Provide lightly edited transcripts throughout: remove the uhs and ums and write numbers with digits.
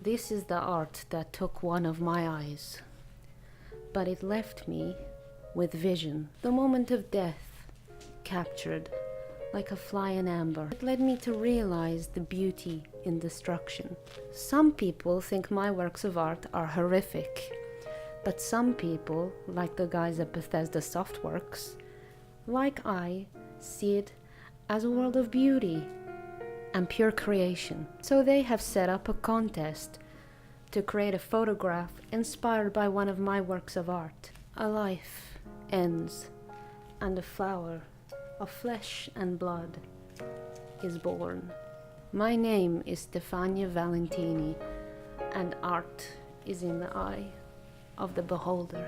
This is the art that took one of my eyes, but it left me with vision. The moment of death, captured like a fly in amber. It led me to realize the beauty in destruction. Some people think my works of art are horrific, but some people, like the guys at Bethesda Softworks, like I, see it as a world of beauty and pure creation. So they have set up a contest to create a photograph inspired by one of my works of art. A life ends, and a flower of flesh and blood is born. My name is Stefano Valentini, and art is in the eye of the beholder.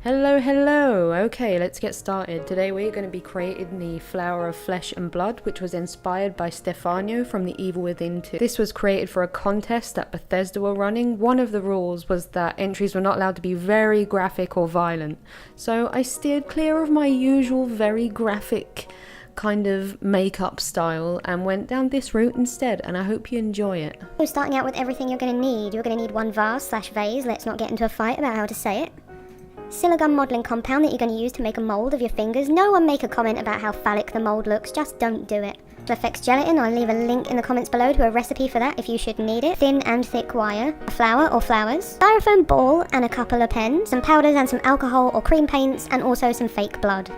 Hello! Okay, let's get started. Today we're going to be creating the Flower of Flesh and Blood, which was inspired by Stefano from The Evil Within 2. This was created for a contest that Bethesda were running. One of the rules was that entries were not allowed to be very graphic or violent. So I steered clear of my usual very graphic kind of makeup style and went down this route instead, and I hope you enjoy it. So starting out with everything you're going to need. You're going to need one vase/vase, let's not get into a fight about how to say it. Silicone modelling compound that you're going to use to make a mould of your fingers. No one make a comment about how phallic the mould looks, just don't do it. Effects gelatin, I'll leave a link in the comments below to a recipe for that if you should need it. Thin and thick wire, a flower or flowers, styrofoam ball and a couple of pens, some powders and some alcohol or cream paints, and also some fake blood.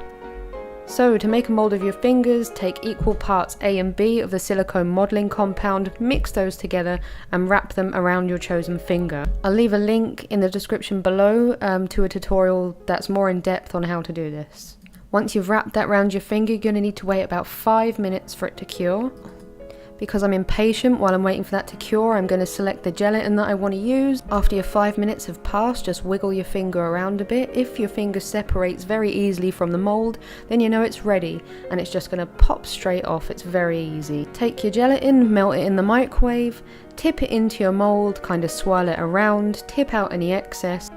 So to make a mould of your fingers, take equal parts A and B of the silicone modelling compound, mix those together and wrap them around your chosen finger. I'll leave a link in the description below to a tutorial that's more in depth on how to do this. Once you've wrapped that around your finger, you're going to need to wait about 5 minutes for it to cure. Because I'm impatient while I'm waiting for that to cure, I'm going to select the gelatin that I want to use. After your 5 minutes have passed, just wiggle your finger around a bit. If your finger separates very easily from the mould, then you know it's ready, and it's just going to pop straight off. It's very easy. Take your gelatin, melt it in the microwave, tip it into your mould, kind of swirl it around, tip out any excess.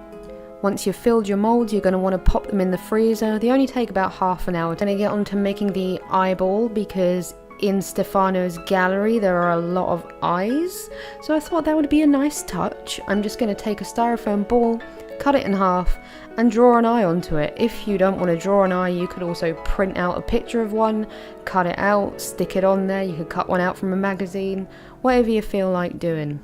Once you've filled your moulds, you're going to want to pop them in the freezer. They only take about half an hour. I'm going to get on to making the eyeball, because in Stefano's gallery there are a lot of eyes, so I thought that would be a nice touch. I'm just going to take a styrofoam ball, cut it in half and draw an eye onto it. If you don't want to draw an eye, you could also print out a picture of one, cut it out, stick it on there. You could cut one out from a magazine, whatever you feel like doing.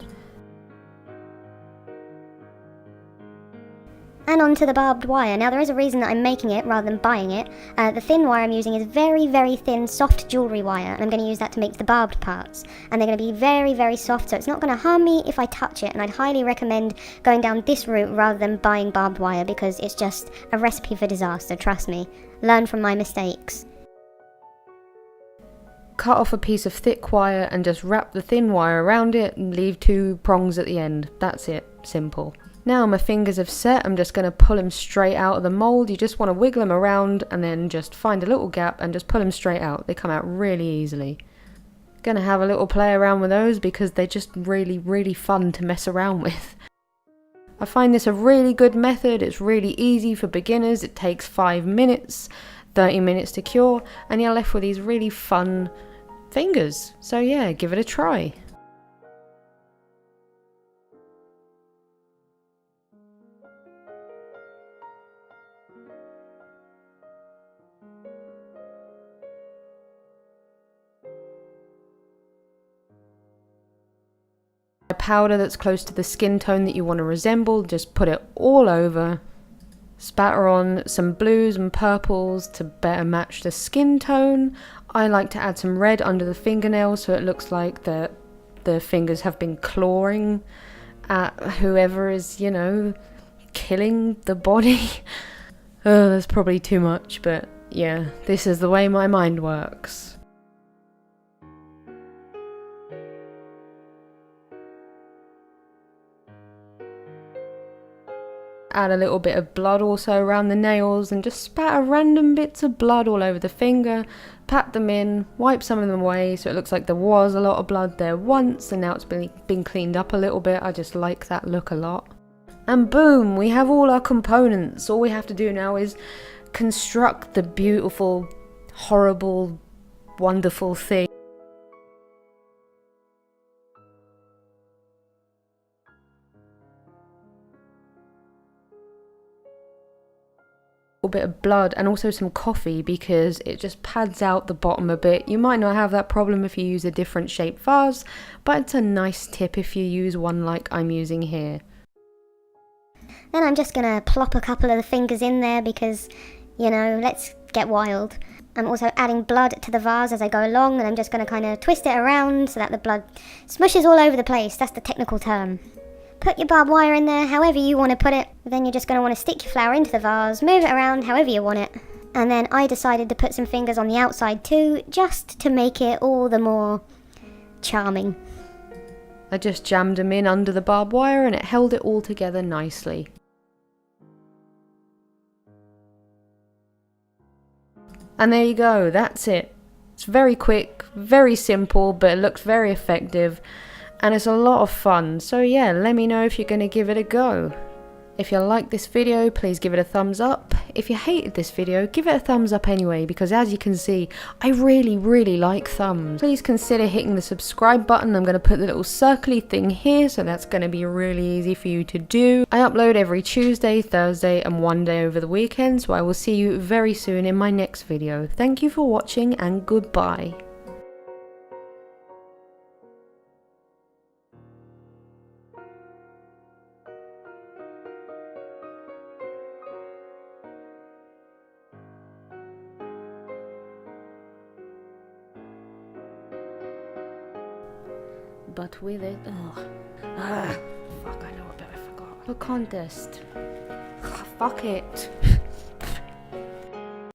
And onto the barbed wire. Now there is a reason that I'm making it rather than buying it. The thin wire I'm using is very thin soft jewellery wire, and I'm going to use that to make the barbed parts. And they're going to be very soft, so it's not going to harm me if I touch it, and I'd highly recommend going down this route rather than buying barbed wire, because it's just a recipe for disaster, trust me. Learn from my mistakes. Cut off a piece of thick wire and just wrap the thin wire around it and leave 2 prongs at the end. That's it, simple. Now my fingers have set, I'm just going to pull them straight out of the mould. You just want to wiggle them around and then just find a little gap and just pull them straight out. They come out really easily. Going to have a little play around with those because they're just really fun to mess around with. I find this a really good method. It's really easy for beginners. It takes 5 minutes, 30 minutes to cure, and you're left with these really fun fingers. So yeah, give it a try. A powder that's close to the skin tone that you want to resemble, just put it all over. Spatter on some blues and purples to better match the skin tone. I like to add some red under the fingernails so it looks like the fingers have been clawing at whoever is, you know, killing the body. Oh, that's probably too much, but yeah, this is the way my mind works. Add a little bit of blood also around the nails and just spatter random bits of blood all over the finger, pat them in, wipe some of them away so it looks like there was a lot of blood there once and now it's been cleaned up a little bit. I just like that look a lot. And boom, we have all our components. All we have to do now is construct the beautiful, horrible, wonderful thing. little bit of blood and also some coffee because it just pads out the bottom a bit. You might not have that problem if you use a different shaped vase, but it's a nice tip if you use one like I'm using here. Then I'm just gonna plop a couple of the fingers in there because, you know, let's get wild. I'm also adding blood to the vase as I go along, and I'm just gonna kind of twist it around so that the blood smushes all over the place. That's the technical term. Put your barbed wire in there however you want to put it. Then you're just going to want to stick your flower into the vase, move it around however you want it. And then I decided to put some fingers on the outside too, just to make it all the more charming. I just jammed them in under the barbed wire and it held it all together nicely. And there you go, that's it. It's very quick, very simple, but it looks very effective. And it's a lot of fun, so yeah, let me know if you're going to give it a go. If you liked this video, please give it a thumbs up. If you hated this video, give it a thumbs up anyway, because as you can see, I really like thumbs. Please consider hitting the subscribe button. I'm going to put the little circly thing here, so that's going to be really easy for you to do. I upload every Tuesday, Thursday, and one day over the weekend, so I will see you very soon in my next video. Thank you for watching, and goodbye. But with it, fuck, I know, I bet I forgot. The contest. Fuck it.